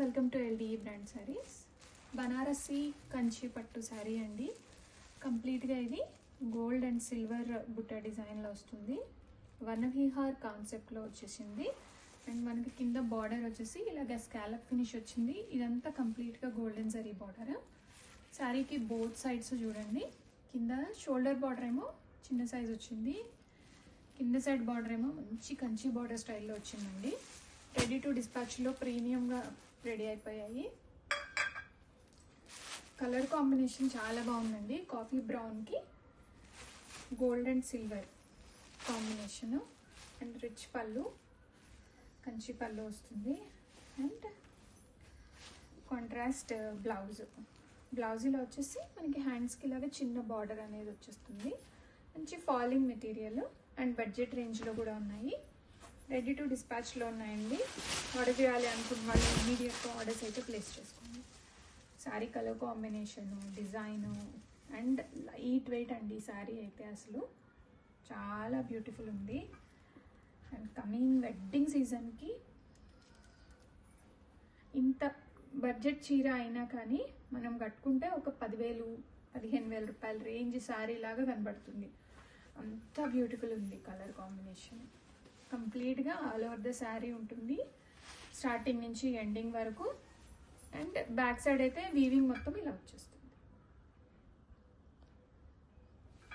Welcome to LDE brand saris. Banarasi Kanchi పట్టు శారీ అండి. కంప్లీట్గా ఇది గోల్డ్ అండ్ సిల్వర్ బుట్ట డిజైన్లో వస్తుంది. వనవిహార్ కాన్సెప్ట్లో వచ్చేసింది. అండ్ మనకి కింద బార్డర్ వచ్చేసి ఇలాగ స్కాలప్ ఫినిష్ వచ్చింది. ఇదంతా కంప్లీట్గా గోల్డెన్ జరీ బార్డర్. శారీకి బోత్ సైడ్స్ చూడండి. కింద షోల్డర్ బార్డర్ ఏమో చిన్న సైజ్ వచ్చింది, కింద సైడ్ బార్డర్ ఏమో మంచి కంచి బార్డర్ స్టైల్లో వచ్చిందండి. రెడీ టు డిస్పాచ్లో ప్రీమియంగా రెడీ అయిపోయాయి. కలర్ కాంబినేషన్ చాలా బాగుందండి. కాఫీ బ్రౌన్కి gold and silver combination. And rich పళ్ళు, కంచి పళ్ళు వస్తుంది. అండ్ కాంట్రాస్ట్ బ్లౌజ్లో వచ్చేసి మనకి హ్యాండ్స్కి ఇలాగా చిన్న బార్డర్ అనేది వచ్చేస్తుంది. మంచి ఫాలింగ్ మెటీరియల్ అండ్ బడ్జెట్ రేంజ్లో కూడా ఉన్నాయి. రెడీ టు డిస్పాచ్లో ఉన్నాయండి. ఆర్డర్ చేయాలి అనుకున్న వాళ్ళు ఇమీడియట్గా ఆర్డర్స్ అయితే ప్లేస్ చేసుకోండి. Sari colour combination, design and light weight అండి. శారీ అయితే అసలు చాలా బ్యూటిఫుల్ ఉంది. అండ్ కమింగ్ వెడ్డింగ్ సీజన్కి ఇంత బడ్జెట్ చీర అయినా కానీ మనం కట్టుకుంటే ఒక 10,000-15,000 రూపాయల రేంజ్ శారీ లాగా కనబడుతుంది. అంత బ్యూటిఫుల్ ఉంది కలర్ కాంబినేషన్. కంప్లీట్గా ఆల్ ఓవర్ ద శారీ ఉంటుంది, స్టార్టింగ్ నుంచి ఎండింగ్ వరకు. అండ్ బ్యాక్ సైడ్ అయితే వీవింగ్ మొత్తం ఇలా వచ్చేస్తుంది.